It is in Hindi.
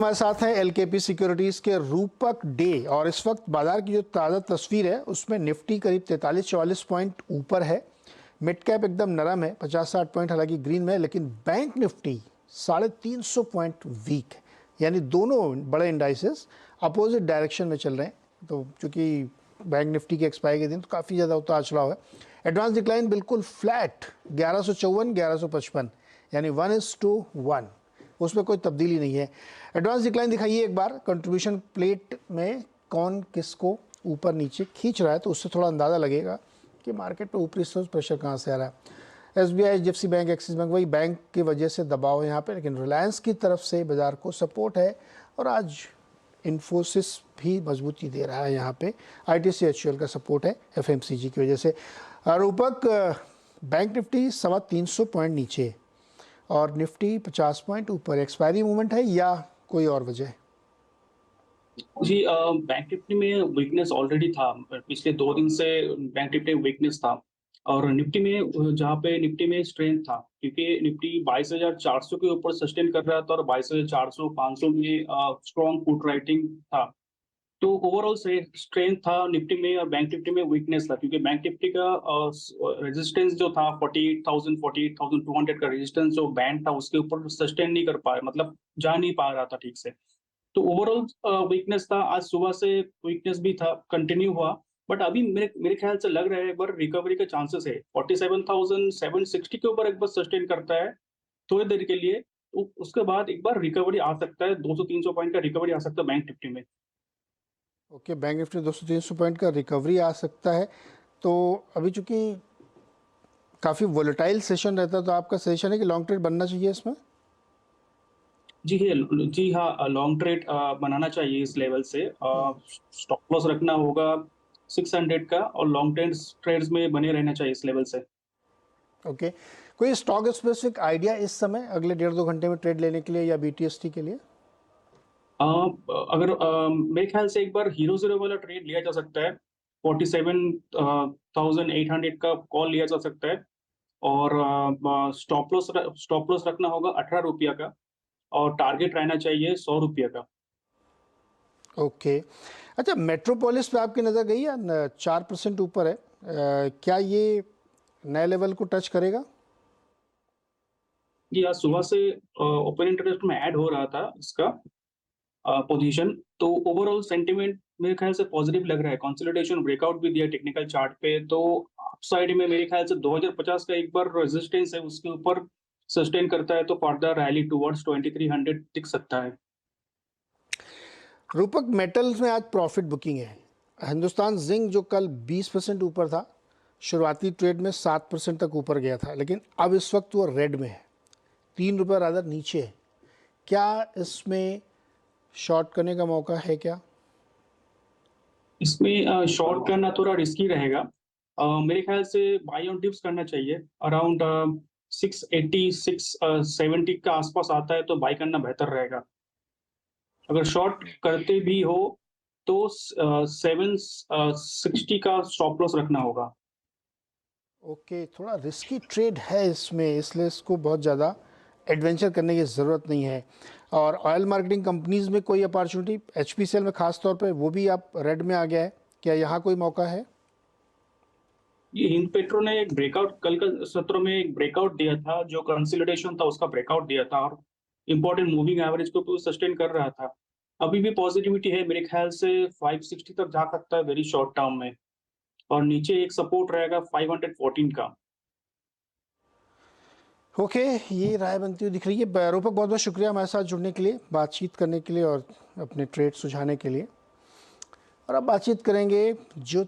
हमारे साथ हैं एलकेपी सिक्योरिटीज के रूपक डे। और इस वक्त बाजार की जो ताज़ा तस्वीर है उसमें निफ्टी करीब 43-44 पॉइंट ऊपर है। मिड कैप एकदम नरम है, 50-60 पॉइंट हालांकि ग्रीन में है, लेकिन बैंक निफ्टी 350 पॉइंट वीक है। यानी दोनों बड़े इंडाइसेस अपोजिट डायरेक्शन में चल रहे हैं। तो चूंकि बैंक निफ्टी के एक्सपायरी के दिन तो काफ़ी ज़्यादा उतार चढ़ाव है। एडवांस डिक्लाइन बिल्कुल फ्लैट 1154-1155, यानी 1:1, उसमें कोई तब्दीली नहीं है। एडवांस डिक्लाइन दिखाइए एक बार, कंट्रीब्यूशन प्लेट में कौन किसको ऊपर नीचे खींच रहा है, तो उससे थोड़ा अंदाज़ा लगेगा कि मार्केट पे ऊपरी प्रेशर कहाँ से आ रहा है। SBI, HDFC bank, axis bank, वही बैंक की वजह से दबाव है यहाँ पे, लेकिन रिलायंस की तरफ से बाजार को सपोर्ट है। और आज इन्फोसिस भी मजबूती दे रहा है यहाँ पे। आईटीसी एचयूएल का सपोर्ट है एफएमसीजी की वजह से। रूपक, बैंक निफ्टी 350 पॉइंट नीचे और निफ्टी 50 पॉइंट ऊपर, एक्सपायरी मूवमेंट है या कोई और वजह? जी बैंक निफ्टी में वीकनेस ऑलरेडी था। पिछले 2 दिन से बैंक निफ्टी में वीकनेस था और निफ्टी में जहाँ पे निफ्टी में स्ट्रेंथ था, क्योंकि निफ्टी 22,400 के ऊपर सस्टेन कर रहा था और 22,400 500 में स्ट्रॉन्ग पुट राइटिंग था। तो ओवरऑल से स्ट्रेंथ था निफ्टी में और बैंक निफ्टी में वीकनेस था, क्योंकि बैंक निफ्टी का रेजिस्टेंस जो था 48,000 48,200 का रेजिस्टेंस जो बैंड था उसके ऊपर सस्टेन नहीं कर पाया, मतलब जा नहीं पा रहा था ठीक से। तो ओवरऑल वीकनेस था। आज सुबह से वीकनेस भी था, कंटिन्यू हुआ। बट अभी मेरे मेरे ख्याल से लग रहा है एक बार रिकवरी के चांसेस है। 47,760 के ऊपर एक बार सस्टेन करता है थोड़ी देर के लिए, तो उसके बाद एक बार रिकवरी आ सकता है, 200-300 पॉइंट का रिकवरी आ सकता है बैंक निफ्टी में। ओके, बैंक निफ्टी 200-300 पॉइंट का रिकवरी आ सकता है। तो अभी चूंकि काफ़ी वोलेटाइल सेशन रहता है, तो आपका सजेशन है कि लॉन्ग ट्रेड बनना चाहिए इसमें? जी हाँ, लॉन्ग ट्रेड बनाना चाहिए इस लेवल से। स्टॉप लॉस रखना होगा 600 का और लॉन्ग ट्रेड्स में बने रहना चाहिए इस लेवल से। ओके, कोई स्टॉक स्पेसिफिक आइडिया इस समय अगले 1.5-2 घंटे में ट्रेड लेने के लिए या बीटीएसटी के लिए? अ, अगर मेरे ख्याल से एक बार हीरो ज़ीरो वाला ट्रेड लिया जा सकता है। 47,800 का कॉल लिया जा सकता है और स्टॉप लॉस रखना होगा ₹18 का और टारगेट रहना चाहिए ₹100 का। ओके, अच्छा, मेट्रोपोलिस पे आपकी नज़र गई या 4% ऊपर है, क्या ये नए लेवल को टच करेगा? जी, आज सुबह से ओपन इंटरेस्ट में ऐड हो रहा था इसका पोजीशन, तो ओवरऑल सेंटीमेंट मेरे ख्याल से पॉजिटिव लग रहा है। कंसोलिडेशन ब्रेकआउट भी दिया टेक्निकल चार्ट पे, तो अपसाइड में मेरे ख्याल से 2050 का एक बार रेजिस्टेंस है, उसके ऊपर सस्टेन करता है तो फर्दर रैली टुवर्ड्स 2300 दिख सकता है। रूपक, मेटल्स में आज प्रॉफिट बुकिंग है। हिंदुस्तान जिंक जो कल 20% ऊपर था, शुरुआती ट्रेड में 7% तक ऊपर गया था, लेकिन अब इस वक्त वो रेड में है, ₹3 रादर नीचे है। क्या इसमें शॉर्ट करने का मौका है क्या? इसमें शॉर्ट करना थोड़ा रिस्की रहेगा। मेरे ख्याल से बाय ऑन डिप्स करना चाहिए। अराउंड 680 670 के आसपास आता है तो बाय करना बेहतर रहेगा। अगर शॉर्ट करते भी हो तो 760 का स्टॉप लॉस रखना होगा। ओके, थोड़ा रिस्की ट्रेड है इसमें, इसलिए इसको बहुत ज़्यादा एडवेंचर करने की ज़रूरत नहीं है। और ऑयल मार्केटिंग कंपनीज में कोई अपॉर्चुनिटी, एचपीसीएल में खास तौर पे, वो भी आप रेड में आ गया है, क्या यहाँ कोई मौका है? ये हिंद पेट्रो ने एक ब्रेकआउट, कल का सत्र में एक ब्रेकआउट दिया था, जो कंसोलिडेशन था उसका ब्रेकआउट दिया था और इंपॉर्टेंट मूविंग एवरेज को सस्टेन कर रहा था। अभी भी पॉजिटिविटी है, मेरे ख्याल से 560 तक जा सकता है वेरी शॉर्ट टर्म में और नीचे एक सपोर्ट रहेगा 514 का। ओके, ये राय बनती हुई दिख रही है। रूपक, बहुत बहुत शुक्रिया हमारे साथ जुड़ने के लिए, बातचीत करने के लिए और अपने ट्रेड सुझाने के लिए। और अब बातचीत करेंगे जो